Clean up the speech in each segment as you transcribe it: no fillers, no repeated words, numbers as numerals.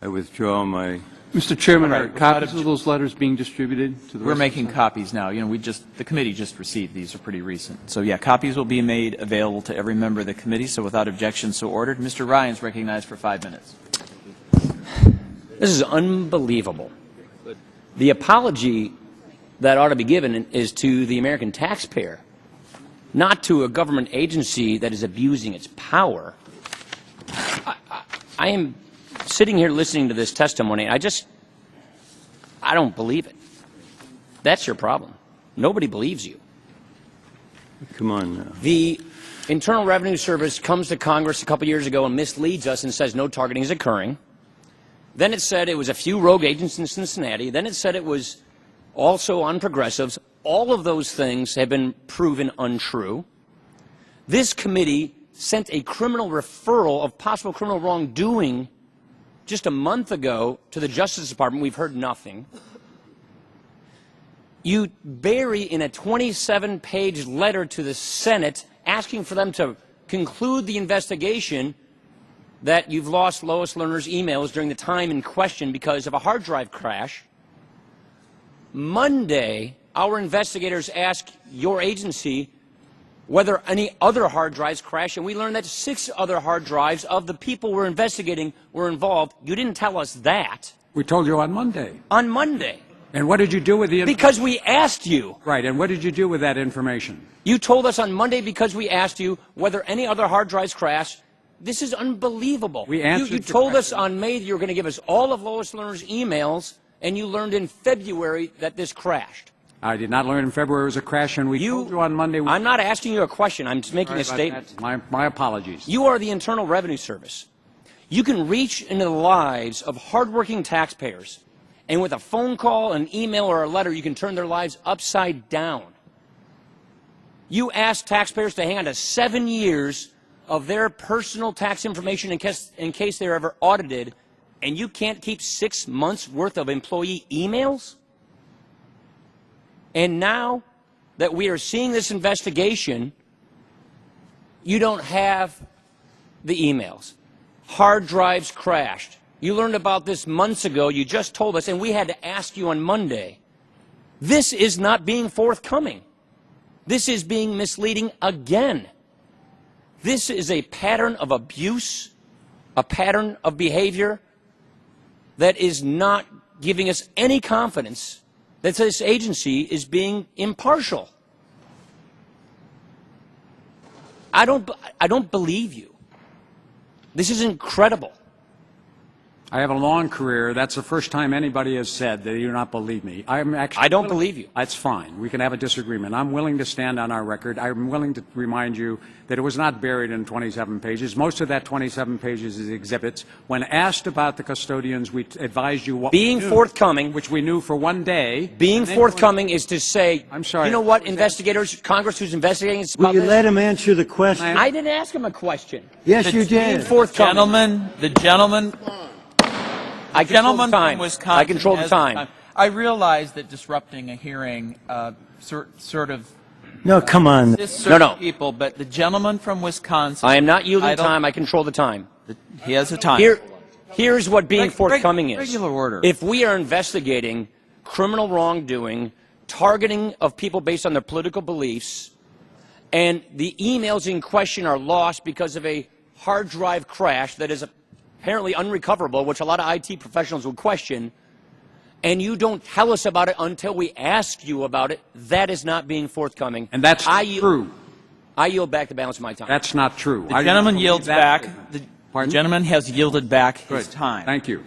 I withdraw my... Mr. Chairman, All are right, copies of those letters being distributed to the We're rest making copies now. You know, the committee just received these. Are pretty recent. So yeah, copies will be made available to every member of the committee. So without objection, so ordered. Mr. Ryan's recognized for 5 minutes. This is unbelievable. The apology that ought to be given is to the American taxpayer, not to a government agency that is abusing its power. I am sitting here listening to this testimony. I don't believe it. That's your problem. Nobody believes you. Come on now. The Internal Revenue Service comes to Congress a couple years ago and misleads us and says no targeting is occurring. Then it said it was a few rogue agents in Cincinnati. Then it said it was also on progressives. All of those things have been proven untrue. This committee sent a criminal referral of possible criminal wrongdoing just a month ago to the Justice Department. We've heard nothing. You bury in a 27-page letter to the Senate asking for them to conclude the investigation that you've lost Lois Lerner's emails during the time in question because of a hard drive crash. Monday, our investigators asked your agency whether any other hard drives crashed, and we learned that 6 other hard drives of the people we're investigating were involved. You didn't tell us that. We told you on Monday. On Monday. And what did you do with the information? Because we asked you. Right, and what did you do with that information? You told us on Monday because we asked you whether any other hard drives crashed. This is unbelievable. We answered you your told us question. on May that you were going to give us all of Lois Lerner's emails, and you learned in February that this crashed. I did not learn in February it was a crash, and we told you on Monday. I'm not asking you a question. I'm just making a statement. My apologies. You are the Internal Revenue Service. You can reach into the lives of hardworking taxpayers, and with a phone call, an email, or a letter, you can turn their lives upside down. You ask taxpayers to hang on to 7 years of their personal tax information in case they're ever audited, and you can't keep 6 months' worth of employee emails? And now that we are seeing this investigation, you don't have the emails. Hard drives crashed. You learned about this months ago. You just told us, and we had to ask you on Monday. This is not being forthcoming. This is being misleading again. This is a pattern of abuse, a pattern of behavior that is not giving us any confidence that this agency is being impartial. I don't believe you. This is incredible. I have a long career. That's the first time anybody has said that you do not believe me. I don't believe you. That's fine. We can have a disagreement. I'm willing to stand on our record. I'm willing to remind you that it was not buried in 27 pages. Most of that 27 pages is exhibits. When asked about the custodians, we advised you what being we knew, forthcoming, which we knew for one day. Being forthcoming is to say, I'm sorry. You know what, investigators, Congress who's investigating this Will about you this? let him answer the question? I didn't ask him a question. Yes, you Being did. forthcoming. The gentleman I control the from time. Wisconsin. I control the has time. I realize that disrupting a hearing sort of No, come on. No. people, but the gentleman from Wisconsin. I am not yielding don't- time. I control the time. He has a time. Here's what being forthcoming is. Regular order. If we are investigating criminal wrongdoing, targeting of people based on their political beliefs, and the emails in question are lost because of a hard drive crash that is apparently unrecoverable, which a lot of IT professionals would question, and you don't tell us about it until we ask you about it, that is not being forthcoming. And that's true. I yield back the balance of my time. That's not true. The gentleman yields back. The Pardon? gentleman has yielded back his Good. time. Thank you.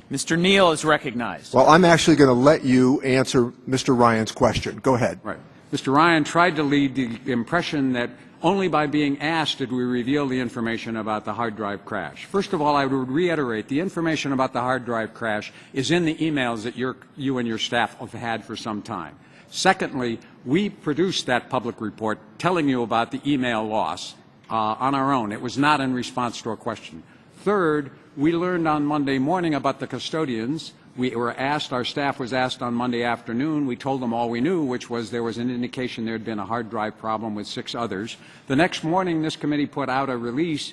Mr. Neal is recognized. Well, I'm actually going to let you answer Mr. Ryan's question. Go ahead. Right. Mr. Ryan tried to lead the impression that only by being asked did we reveal the information about the hard drive crash. First of all, I would reiterate the information about the hard drive crash is in the emails that you and your staff have had for some time. Secondly, we produced that public report telling you about the email loss on our own. It was not in response to a question. Third, we learned on Monday morning about the custodians. We were asked, our staff was asked on Monday afternoon. We told them all we knew, which was there was an indication there had been a hard drive problem with 6 others. The next morning, this committee put out a release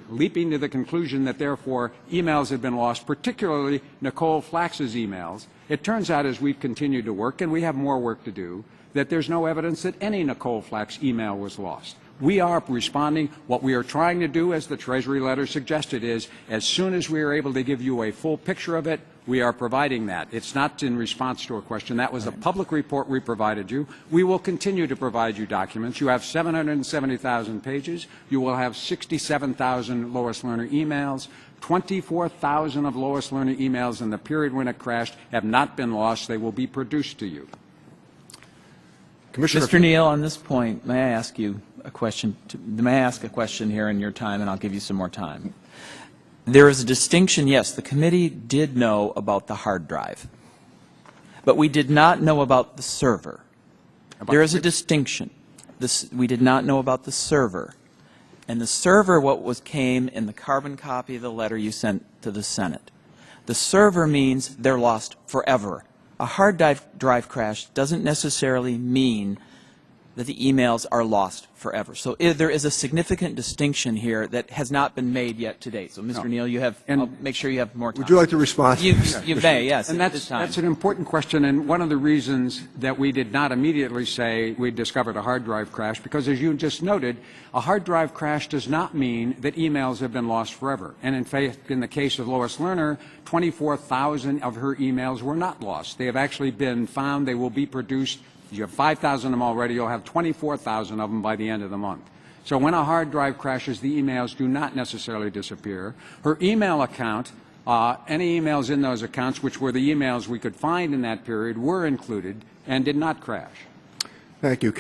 leaping to the conclusion that therefore emails had been lost, particularly Nicole Flax's emails. It turns out as we've continued to work, and we have more work to do, that there's no evidence that any Nicole Flax email was lost. We are responding. What we are trying to do, as the Treasury letter suggested, is as soon as we are able to give you a full picture of it, we are providing that. It's not in response to a question. That was a public report we provided you. We will continue to provide you documents. You have 770,000 pages. You will have 67,000 Lois Lerner emails. 24,000 of Lois Lerner emails in the period when it crashed have not been lost. They will be produced to you. Commissioner, Mr. Neal, on this point, may I ask you a question? May I ask a question here in your time, and I'll give you some more time? There is a distinction, yes, the committee did know about the hard drive, but we did not know about the server. There is a distinction. We did not know about the server. And the server, came in the carbon copy of the letter you sent to the Senate. The server means they're lost forever. A hard drive crash doesn't necessarily mean that the emails are lost forever. So there is a significant distinction here that has not been made yet to date. So, Mr. Neal, you have. I'll make sure you have more time. would you like to respond? You may, yes. And at this time. that's an important question, and one of the reasons that we did not immediately say we discovered a hard drive crash, because as you just noted, a hard drive crash does not mean that emails have been lost forever. And in fact, in the case of Lois Lerner, 24,000 of her emails were not lost. They have actually been found. They will be produced. You have 5,000 of them already. You'll have 24,000 of them by the end of the month. So when a hard drive crashes, the emails do not necessarily disappear. Her email account, any emails in those accounts, which were the emails we could find in that period, were included and did not crash. Thank you.